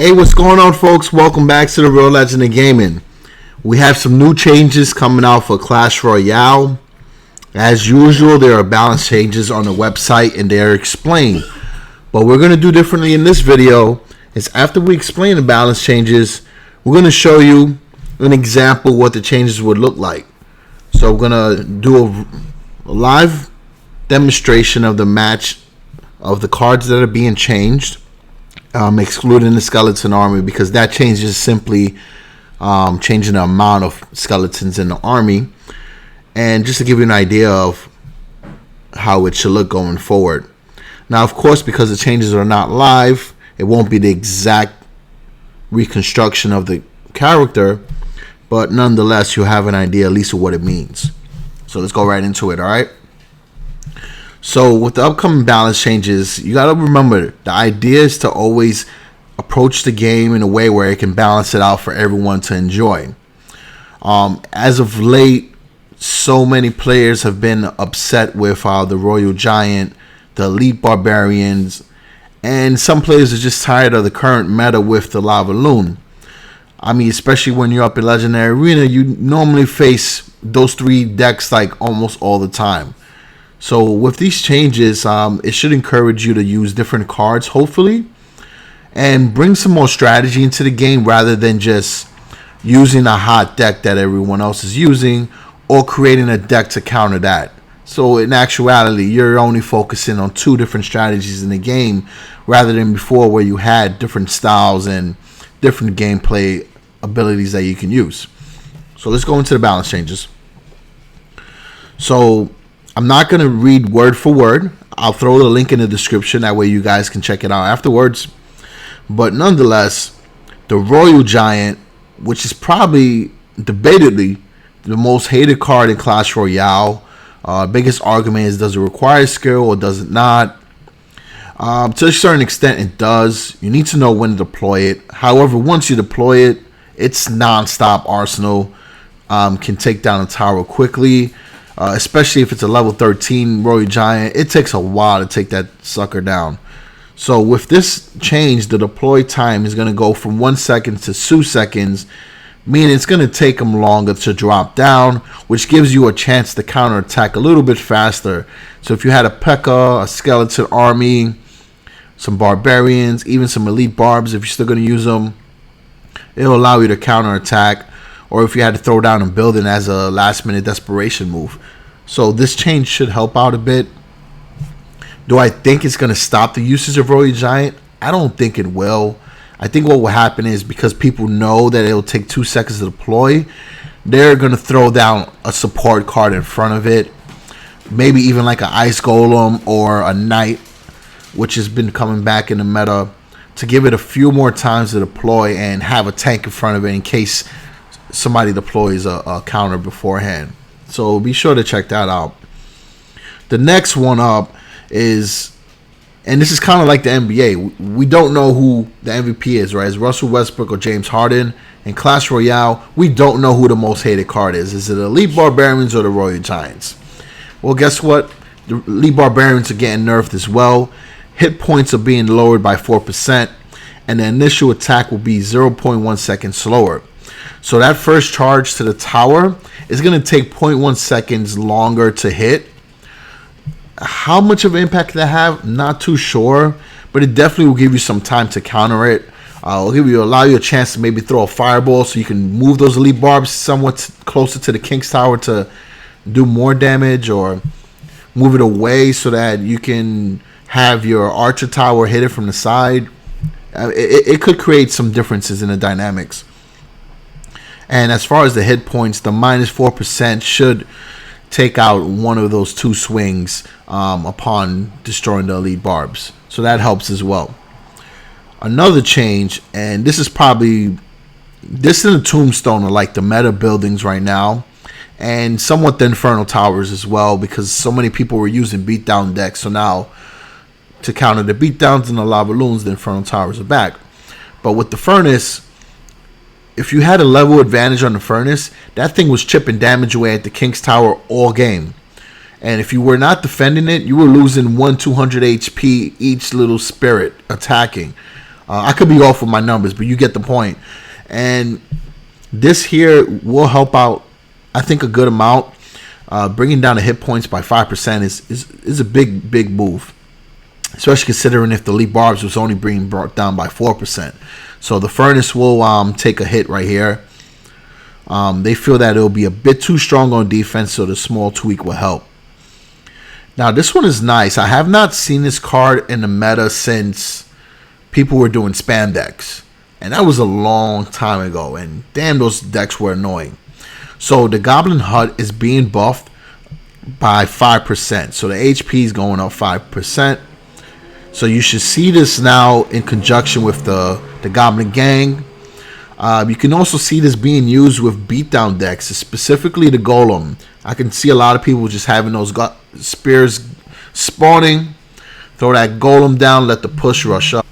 Hey, what's going on, folks? Welcome back to the Real Legend of Gaming. We have some new changes coming out for Clash Royale. As usual, there are balance changes on the website and they're explained. But we're going to do differently in this video is after we explain the balance changes, we're going to show you an example what the changes would look like. So we're going to do a live demonstration of the match of the cards that are being changed. Excluding the skeleton army, because that change is simply changing the amount of skeletons in the army, and just to give you an idea of how it should look going forward. Now, of course, because the changes are not live, it won't be the exact reconstruction of the character, but nonetheless you'll have an idea at least of what it means. So let's go right into it. All right, so with the upcoming balance changes, you got to remember the idea is to always approach the game in a way where it can balance it out for everyone to enjoy. As of late, so many players have been upset with the Royal Giant, the Elite Barbarians, and some players are just tired of the current meta with the Lava Loon. I mean, especially when you're up in Legendary Arena, you normally face those three decks like almost all the time. So with these changes, it should encourage you to use different cards, hopefully, and bring some more strategy into the game rather than just using a hot deck that everyone else is using or creating a deck to counter that. So in actuality, you're only focusing on two different strategies in the game rather than before where you had different styles and different gameplay abilities that you can use. So let's go into the balance changes. So I'm not going to read word for word. I'll throw the link in the description. That way you guys can check it out afterwards. But nonetheless, the Royal Giant, which is probably debatedly the most hated card in Clash Royale. Biggest argument is, does it require skill or does it not? To a certain extent, it does. You need to know when to deploy it. However, once you deploy it, it's non-stop arsenal. Can take down a tower quickly. Especially if it's a level 13 Royal Giant, it takes a while to take that sucker down. So with this change, the deploy time is going to go from 1 second to 2 seconds, meaning it's going to take them longer to drop down, which gives you a chance to counterattack a little bit faster. So if you had a P.E.K.K.A, a skeleton army, some barbarians, even some elite barbs, if you're still going to use them, it'll allow you to counterattack. Or if you had to throw down a building as a last-minute desperation move. So this change should help out a bit. Do I think it's going to stop the usage of Royal Giant? I don't think it will. I think what will happen is because people know that it will take 2 seconds to deploy, they're going to throw down a support card in front of it. Maybe even like an Ice Golem or a Knight, which has been coming back in the meta, to give it a few more times to deploy and have a tank in front of it in case somebody deploys a counter beforehand. So be sure to check that out. The next one up is, and this is kind of like the NBA, we don't know who the MVP is, right? Is Russell Westbrook or James Harden? In Clash Royale, we don't know who the most hated card is. Is it Elite Barbarians or the Royal Giants? Well, guess what? The Elite Barbarians are getting nerfed as well. Hit points are being lowered by 4%, and the initial attack will be 0.1 seconds slower. So that first charge to the tower is going to take 0.1 seconds longer to hit. How much of an impact that have? Not too sure, but it definitely will give you some time to counter it. It'll allow you a chance to maybe throw a fireball so you can move those elite barbs somewhat closer to the King's Tower to do more damage, or move it away so that you can have your Archer Tower hit it from the side. It could create some differences in the dynamics. And as far as the hit points, the minus 4% should take out one of those two swings upon destroying the elite barbs. So that helps as well. Another change, and this and the Tombstone are like the meta buildings right now, and somewhat the Infernal Towers as well, because so many people were using beatdown decks. So now, to counter the beatdowns and the Lava Loons, the Infernal Towers are back. But with the Furnace, if you had a level advantage on the Furnace, that thing was chipping damage away at the King's Tower all game. And if you were not defending it, you were losing 200 HP each little spirit attacking. I could be off with my numbers, but you get the point. And this here will help out, I think, a good amount. Bringing down the hit points by 5% is a big move, especially considering if the Elite Barbs was only being brought down by 4%. So the Furnace will take a hit right here. They feel that it'll be a bit too strong on defense, so the small tweak will help. Now this one is nice. I have not seen this card in the meta since people were doing spam decks, and that was a long time ago, and damn, those decks were annoying. So the Goblin Hut is being buffed by 5%, so the HP is going up 5%. So you should see this now in conjunction with the Goblin Gang. You can also see this being used with beatdown decks, specifically the Golem. I can see a lot of people just having those spears spawning. Throw that Golem down, let the push rush up.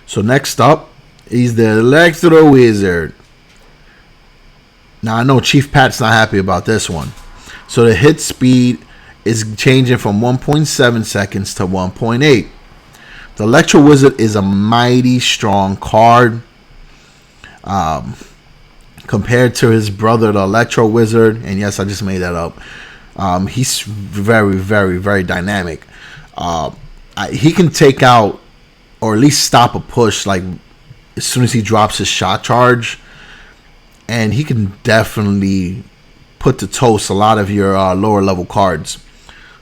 So next up is the Electro Wizard. Now I know Chief Pat's not happy about this one. So the hit speed is changing from 1.7 seconds to 1.8. The Electro Wizard is a mighty strong card. Compared to his brother, the Electro Wizard, and yes, I just made that up. He's very dynamic. He can take out or at least stop a push like as soon as he drops his shot charge, and he can definitely put to toast a lot of your lower level cards.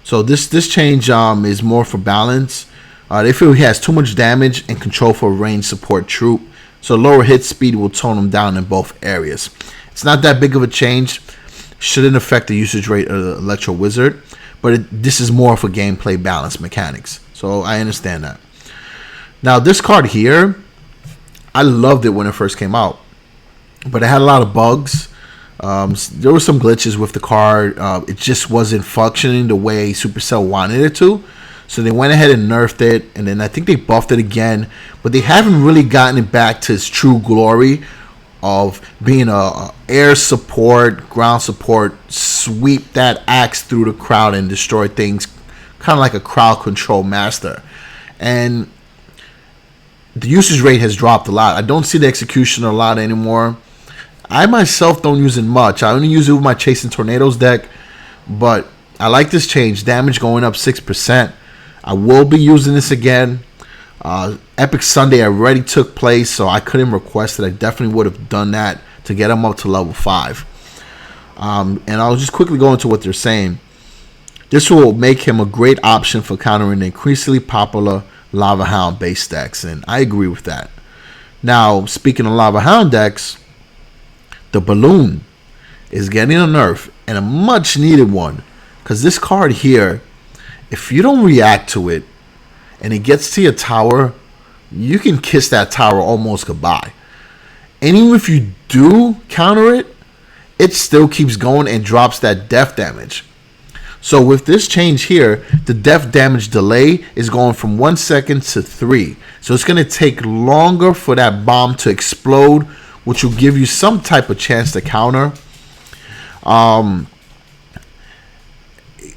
So this change is more for balance. They feel he has too much damage and control for a ranged support troop, so lower hit speed will tone him down in both areas. It's not that big of a change. Shouldn't affect the usage rate of the Electro Wizard, but this is more for gameplay balance mechanics. So I understand that. Now this card here, I loved it when it first came out, but it had a lot of bugs. There were some glitches with the card. It just wasn't functioning the way Supercell wanted it to. So they went ahead and nerfed it, and then I think they buffed it again, but they haven't really gotten it back to its true glory of being a air support, ground support, sweep that axe through the crowd and destroy things, kind of like a crowd control master. And the usage rate has dropped a lot. I don't see the execution a lot anymore. I myself don't use it much. I only use it with my Chasing Tornadoes deck, but I like this change. Damage going up 6%. I will be using this again. Epic Sunday already took place, so I couldn't request it. I definitely would have done that to get him up to level 5. And I'll just quickly go into what they're saying. This will make him a great option for countering increasingly popular Lava Hound base decks, and I agree with that. Now, speaking of Lava Hound decks, the Balloon is getting a nerf, and a much needed one, because this card here, if you don't react to it and it gets to your tower, you can kiss that tower almost goodbye. And even if you do counter it, it still keeps going and drops that death damage. So with this change here, the death damage delay is going from 1 second to 3. So it's going to take longer for that bomb to explode, which will give you some type of chance to counter.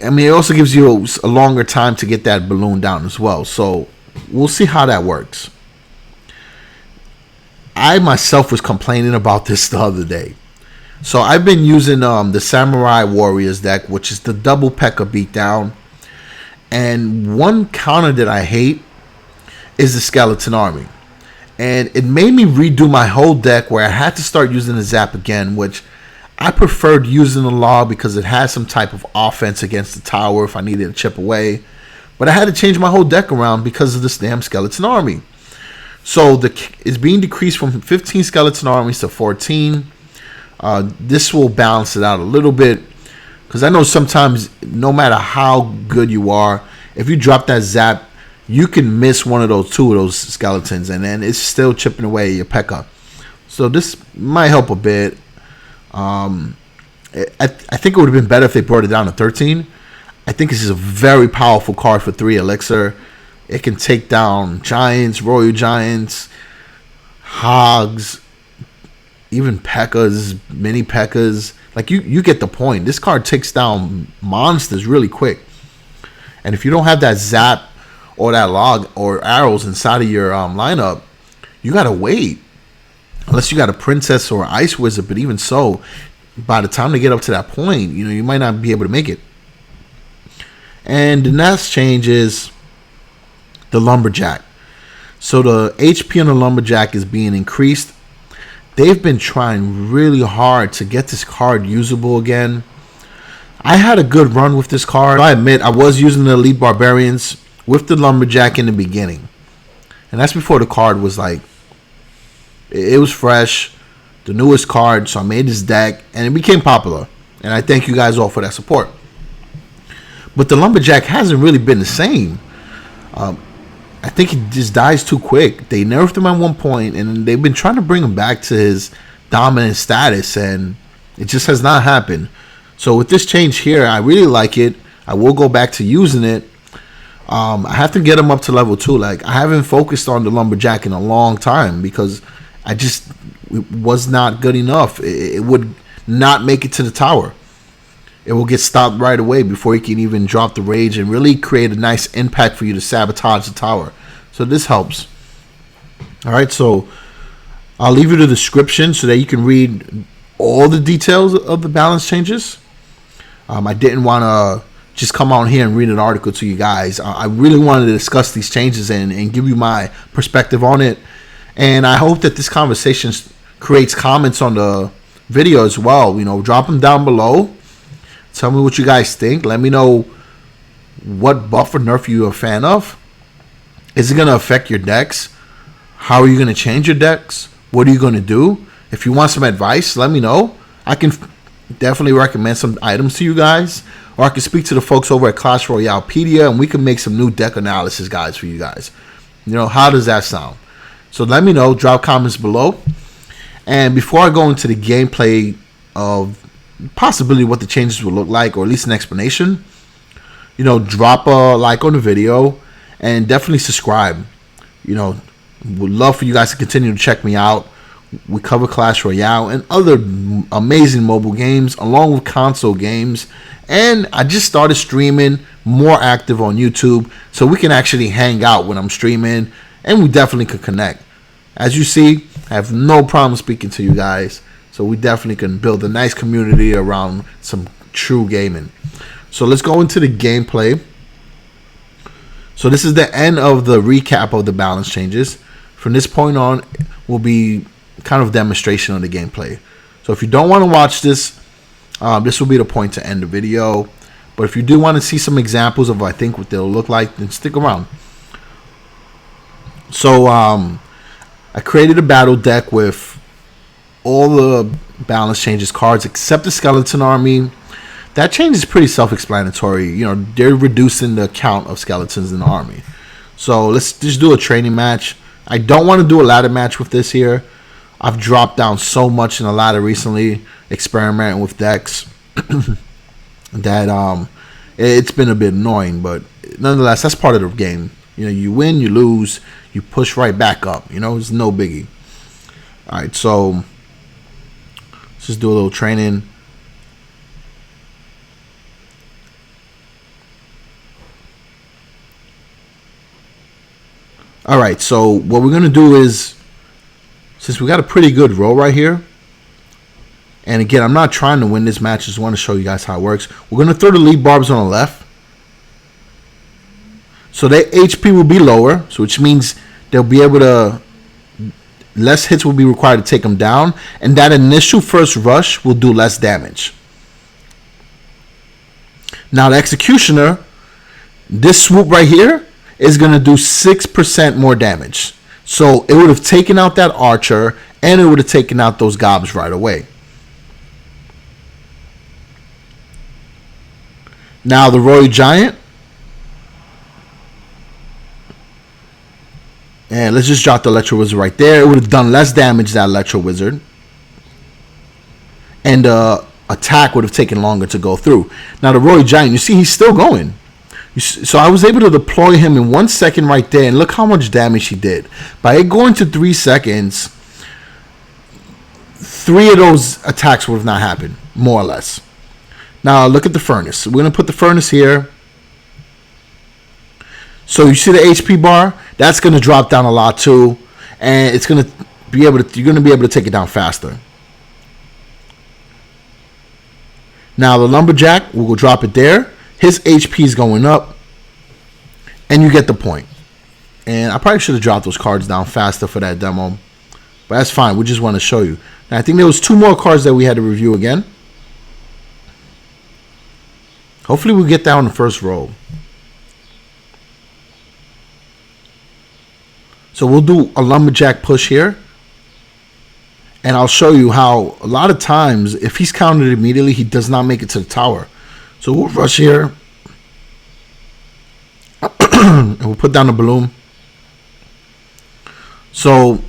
I mean, it also gives you a longer time to get that balloon down as well. So we'll see how that works. I myself was complaining about this the other day. So I've been using the Samurai Warriors deck, which is the double P.E.K.K.A beatdown. And one counter that I hate is the Skeleton Army. And it made me redo my whole deck where I had to start using the Zap again, which I preferred using the Law because it has some type of offense against the tower if I needed to chip away. But I had to change my whole deck around because of this damn Skeleton Army. So it's being decreased from 15 Skeleton Armies to 14. This will balance it out a little bit, because I know sometimes no matter how good you are, if you drop that Zap, you can miss two of those skeletons, and then it's still chipping away at your P.E.K.K.A. So this might help a bit. I think it would have been better if they brought it down to 13. I think this is a very powerful card for 3 elixir. It can take down giants, royal giants, hogs, even P.E.K.K.A.s, mini P.E.K.K.A.s. Like you get the point. This card takes down monsters really quick. And if you don't have that Zap or that log or arrows inside of your lineup, you gotta wait. Unless you got a princess or ice wizard, but even so, by the time they get up to that point, you might not be able to make it. And the next change is the lumberjack. So the HP on the lumberjack is being increased. They've been trying really hard to get this card usable again. I had a good run with this card. I admit I was using the Elite Barbarians with the lumberjack in the beginning. And that's before the card was like, it was fresh, the newest card. So I made this deck and it became popular. And I thank you guys all for that support. But the lumberjack hasn't really been the same. I think he just dies too quick. They nerfed him at one point, and they've been trying to bring him back to his dominant status, and it just has not happened. So with this change here, I really like it. I will go back to using it. I have to get him up to level 2. Like, I haven't focused on the lumberjack in a long time because it was not good enough. It would not make it to the tower. It will get stopped right away before you can even drop the rage and really create a nice impact for you to sabotage the tower. So this helps. Alright, so I'll leave you the description so that you can read all the details of the balance changes. I didn't want to just come out here and read an article to you guys. I really wanted to discuss these changes and give you my perspective on it. And I hope that this conversation creates comments on the video as well. Drop them down below. Tell me what you guys think. Let me know what buff or nerf you're a fan of. Is it going to affect your decks? How are you going to change your decks? What are you going to do? If you want some advice, let me know. I can definitely recommend some items to you guys. Or I can speak to the folks over at Clashroyalepedia and we can make some new deck analysis guides for you guys. How does that sound? So let me know. Drop comments below. And before I go into the gameplay of possibly what the changes will look like, or at least an explanation, drop a like on the video and definitely subscribe. Would love for you guys to continue to check me out. We cover Clash Royale and other amazing mobile games along with console games, and I just started streaming more active on YouTube so we can actually hang out when I'm streaming, and we definitely could connect. As you see, I have no problem speaking to you guys. So we definitely can build a nice community around some true gaming. So let's go into the gameplay. So this is the end of the recap of the balance changes. From this point on will be kind of demonstration of the gameplay. So if you don't want to watch this, this will be the point to end the video. But if you do want to see some examples of what they'll look like, then stick around. So I created a battle deck with all the balance changes cards except the skeleton army. That change is pretty self-explanatory. They're reducing the count of skeletons in the army. So let's just do a training match. I don't want to do a ladder match with this here. I've dropped down so much in the ladder recently, experimenting with decks, that it's been a bit annoying. But nonetheless, that's part of the game. You win, you lose, you push right back up. It's no biggie. All right, so let's just do a little training. All right, so what we're going to do is, since we got a pretty good roll right here, and again, I'm not trying to win this match, just want to show you guys how it works. We're going to throw the lead barbs on the left. So their HP will be lower, so which means they'll be able to, less hits will be required to take them down, and that initial first rush will do less damage. Now the executioner, this swoop right here is going to do 6% more damage. So it would have taken out that archer, and it would have taken out those gobs right away. Now the Royal Giant, and let's just drop the Electro Wizard right there. It would have done less damage, that Electro Wizard. And the attack would have taken longer to go through. Now the Royal Giant, you see he's still going. So I was able to deploy him in 1 second right there. And look how much damage he did. By it going to 3 seconds, 3 of those attacks would have not happened, more or less. Now look at the furnace. We're going to put the furnace here. So you see the HP bar? That's going to drop down a lot too. and it's gonna be able to. You're gonna be able to take it down faster. Now the lumberjack, we'll go drop it there. His HP is going up, and you get the point. And I probably should have dropped those cards down faster for that demo, but that's fine. We just want to show you. Now, I think there was 2 more cards that we had to review again. Hopefully we'll get that on the first roll. So we'll do a lumberjack push here. And I'll show you how a lot of times, if he's countered immediately, he does not make it to the tower. So we'll rush here. And we'll put down the balloon. So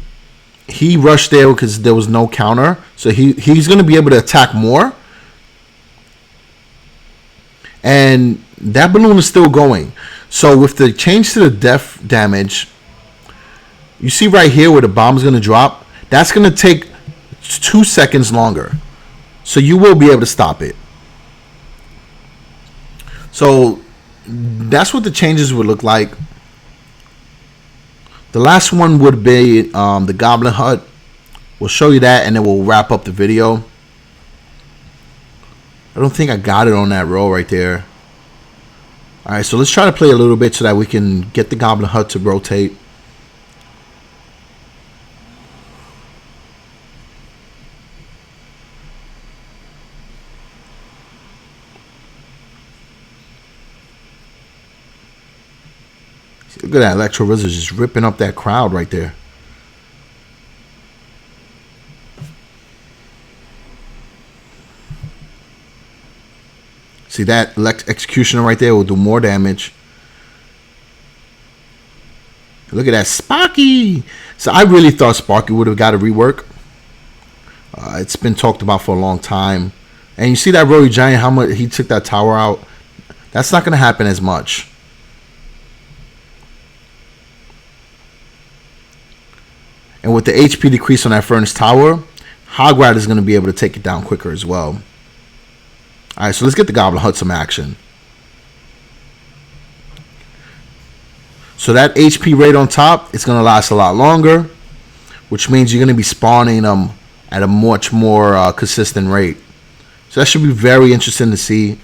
he rushed there because there was no counter. So he's going to be able to attack more. And that balloon is still going. So with the change to the def damage, you see right here where the bomb is going to drop. That's going to take 2 seconds longer. So you will be able to stop it. So that's what the changes would look like. The last one would be the Goblin Hut. We'll show you that and then we'll wrap up the video. I don't think I got it on that row right there. Alright, so let's try to play a little bit so that we can get the Goblin Hut to rotate. Look at that Electro Wizard just ripping up that crowd right there. See that Executioner right there will do more damage. Look at that Sparky. So I really thought Sparky would have got a rework. It's been talked about for a long time. And you see that Royal Giant, how much he took that tower out. That's not going to happen as much. And with the HP decrease on that Furnace Tower, Hograt is going to be able to take it down quicker as well. Alright, so let's get the Goblin Hut some action. So that HP rate on top, it's going to last a lot longer, which means you're going to be spawning them at a much more consistent rate. So that should be very interesting to see,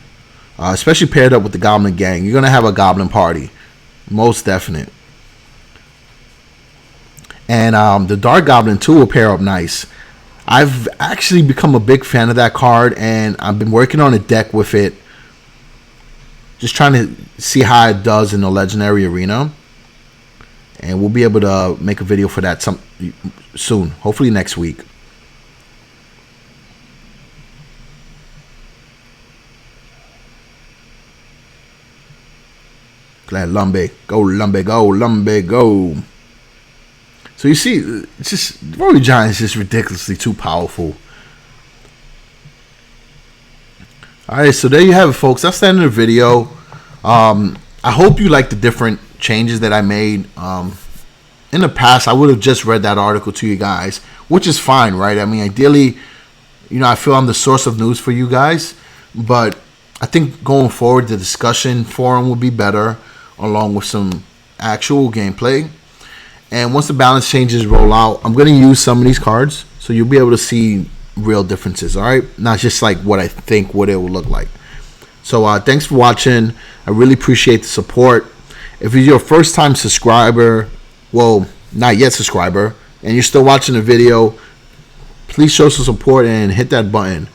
especially paired up with the Goblin Gang. You're going to have a Goblin party, most definite. And the Dark Goblin too will pair up nice. I've actually become a big fan of that card, and I've been working on a deck with it. Just trying to see how it does in the Legendary Arena. And we'll be able to make a video for that soon. Hopefully next week. Glad Lumbe. Go Lumbe, go Lumbe, go. So you see, it's just Royal Giant is just ridiculously too powerful. Alright, so there you have it, folks. That's the end of the video. I hope you like the different changes that I made. In the past, I would have just read that article to you guys, which is fine, right? I mean, ideally, you know, I feel I'm the source of news for you guys, but I think going forward, the discussion forum will be better, along with some actual gameplay. And once the balance changes roll out, I'm going to use some of these cards, so you'll be able to see real differences, all right? Not just like what I think what it will look like. So thanks for watching. I really appreciate the support. If you're your first time subscriber, well, not yet subscriber, and you're still watching the video, please show some support and hit that button.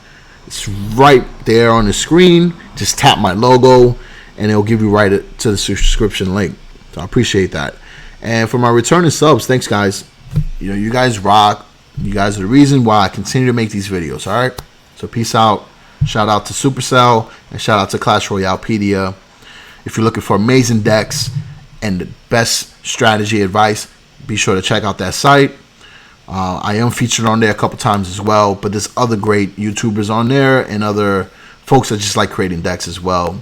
It's right there on the screen. Just tap my logo and it'll give you right to the subscription link. So I appreciate that. And for my returning subs, thanks guys. You know, you guys rock. You guys are the reason why I continue to make these videos, all right? So peace out. Shout out to Supercell and shout out to Clashroyalepedia. If you're looking for amazing decks and the best strategy advice, be sure to check out that site. I am featured on there a couple times as well, but there's other great YouTubers on there and other folks that just like creating decks as well.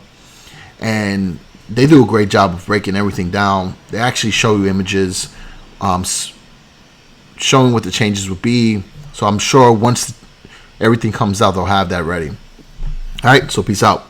And they do a great job of breaking everything down. They actually show you images, showing what the changes would be. So I'm sure once everything comes out, they'll have that ready. All right, so peace out.